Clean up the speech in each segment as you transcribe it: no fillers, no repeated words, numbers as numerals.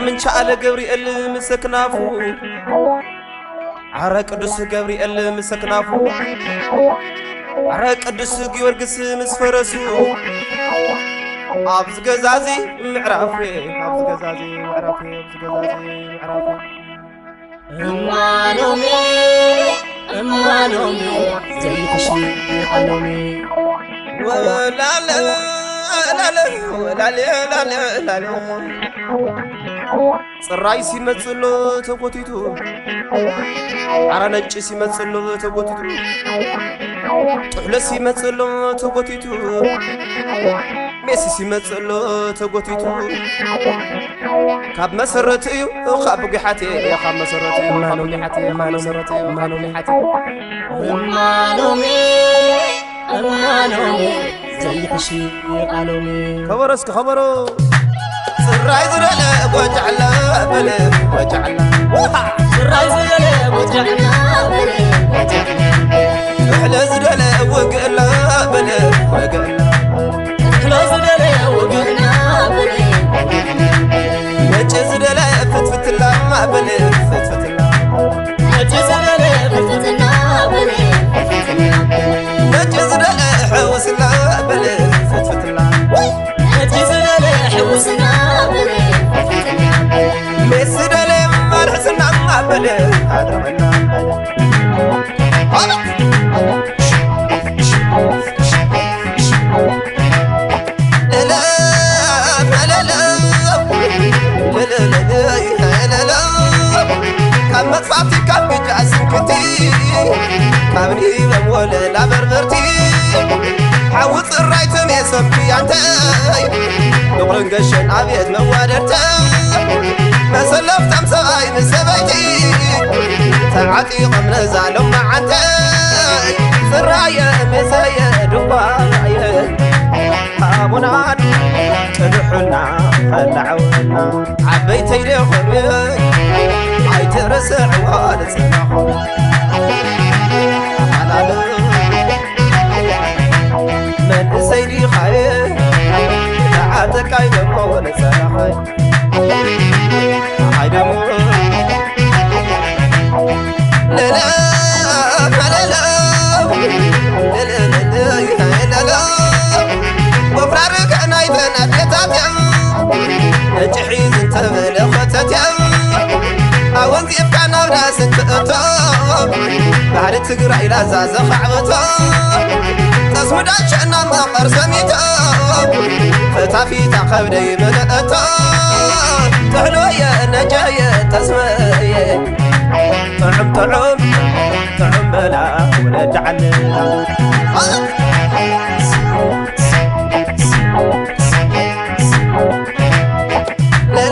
من شعل جبريل مسكنافو عرا قدس جبريل مسكنافو عرا قدس جيورغس مسفرسو أبز جزازي معرفي أبز جزازي معرفي أبز جزازي معرفي أمانومي زي كشي أنومي ولا لا لا لا لا لا لا لا صراي سيمصلو تغوتيتو عرنچ سيمصلو تغوتيتو طحلس سيمصلو تغوتيتو ميسي سيمصلو تغوتيتو كاب مسرتيو خاب غحاتي يا خاب مسرتيو مانو غحاتي مانو مسرتيو مانو غحاتي أمانومي زي كشي أنومي خبرسك خبرو سرايز رلا وجعلا بلا وجعلا سرايز رلا وجعلا بلا احلز رلا وقلا بلا وقلا احلز رلا وقلا بلا نجز رلا فتفت لا بلا فتفت لا نجز رلا فتفت لا بلا نجز رلا حوس لا بلا فتفت لا نجز رلا حوس لا مسدلي مرحسنا بلا ادرمنا لا لا لا لا لا كم مدفعتي كم بجاسم كتي كابني ولا لا بربرتي حاوط الرايت ميسبي انت نقرن قشن ابيت موادرتي مسلف تمساي مسبيتي تعطي قمن زالو معتي سرايا مسايا دبايا ابونا تدحنا خلعونا عبيتي لي خبي عاي ترسع والصناخو من سيدي خير تعاتك ايدمو ونسرحي ايدمو لا لا لا لا لا لا لا وفرارك انا يبنى بيتاتي نجحيز انت ملختتي اونزي ابقانا وناس انتقطو بعد تقرأ الى زازة خعبتو تسمد عشقنا مقر سميتو فتافي تقبلي ملأتو تحلو يا نجاية تسمية طعم طعم طعم بلا ولد علنا لا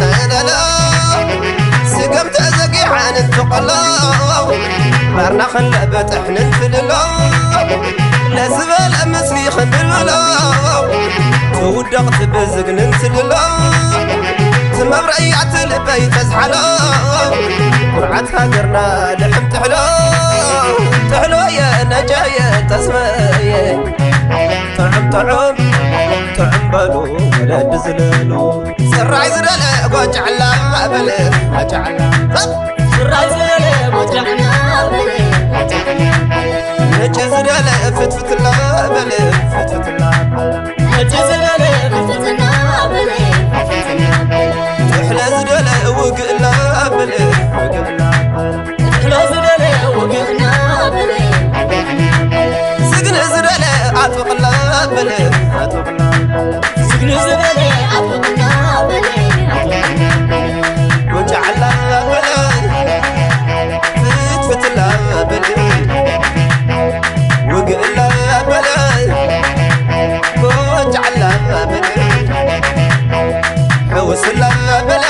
لا لا لا سقمت أزقي عن التقلاو مارنا خلبت احنا نفللاو لا زبال أمسلي خندللاو تودقت بزق ننسللاو تمام رأيعت البيت أزحلاو قرعت هاجرنا لحم تحلاو تحلو يا نجاية تسمية طعم طعم طعم بلو ولا دزللو سراي زلالة وجعلا بلا وجعلا سراي زلالة وجعلا بلا نجي زلالة فتفت لا بلا فتفت لا نجي زلالة فتفت لا بلا تحلى زلالة وقلا بلا وقلا تحلى زلالة وقلا بلا سقنا زلالة عطوق لا بلا ዝግኒ ዝበለ ኣጥቕና በለ ወጫዕላ በለ ፍትፍትላ በለ ወግእላ በለ ወጫዕላ በለ ሕውስላ በለ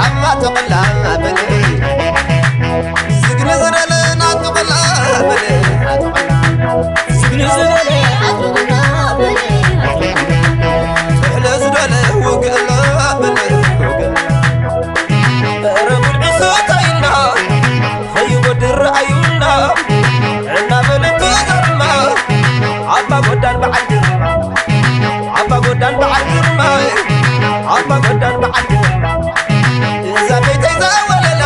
ዓማ ተቕላ በለ ዝግኒ ዝበለ ናጥቕላ በለ ዝግኒ ዝበለ ኣጥቕና በለ ትሕለ ዝበለ ወግእላ በለ ረጉድዒሶታይና ኸይጐድር ረአዩና ዕና በለቶ ዘርማ ዓባ ጐዳን በዓል ግርማ ዓባ ጐዳን በዓል ግርማ ዓባ ጐዳን በዓል ግርማ እዛ ቤተይዛ ወለላ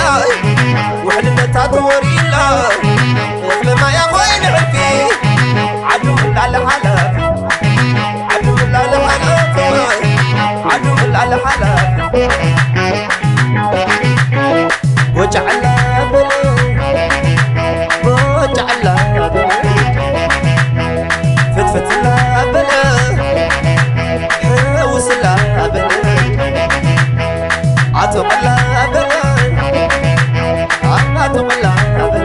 ውሕልነታ ተወሪላ እኽልማያ ኾይን ዕርፊ ዓዱ ምላለ ሓላፍ ዓዱ ምላለ ሓላፍ ዓዱ ምላለ ሓላፍ ወጫዕላ በለ ወጫዕላ በለ ፍትፍትላ በለ ሕውስላ በለ ዓጥቕላ በለ ዓጥቕላ በለ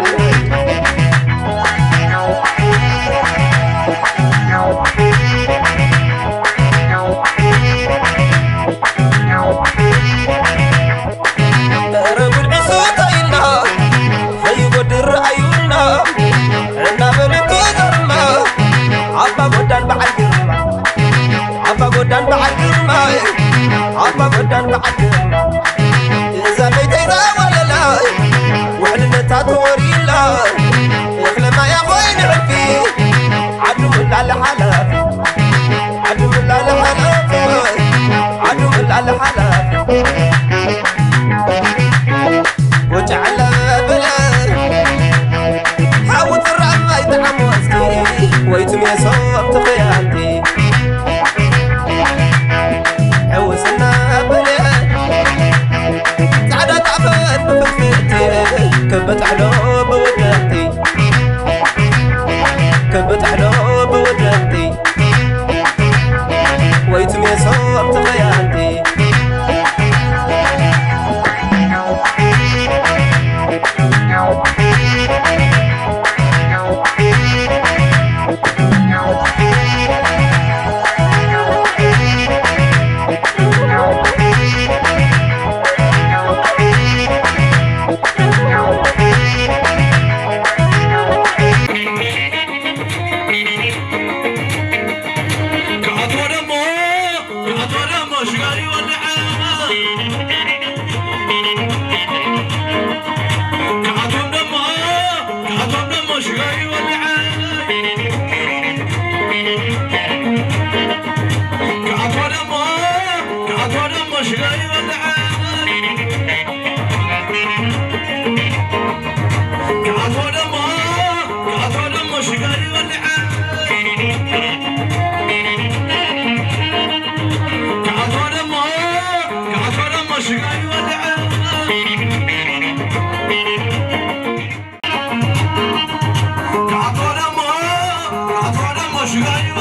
ረጉድዒሶታይና ኸይጐድር ረአዩና ዕና በለቶ ዘርማ ዓባ ጐዳን በዓል ግርማ ዓባ ጐዳን በዓል ግርማ ዓባ ጐዳን በዓል ግርማ እዛ ቤተይዛ ወለላ ውሕልነታ ተወሪላ እኽለማያ ኾይን ዕርፊ ዓዱ ምላለ ሓላፍ ዓዱ ምላለ ሓላፍ ዓዱ ምላለ ሓላፍ ወጫዕላ በለ ሓዊ ጥራማይ ተዓሞስቲ ወይቱም የሶም ተኸያንቲ ሕውስና በለ ፃዕዳ ጣፈት ብፍትፍቲ ከበጥሕሎ ብውድቕቲ ከበጥሕሎ ብውድቕቲ ወይቱም የሶም ተኸያንቲ Sugar,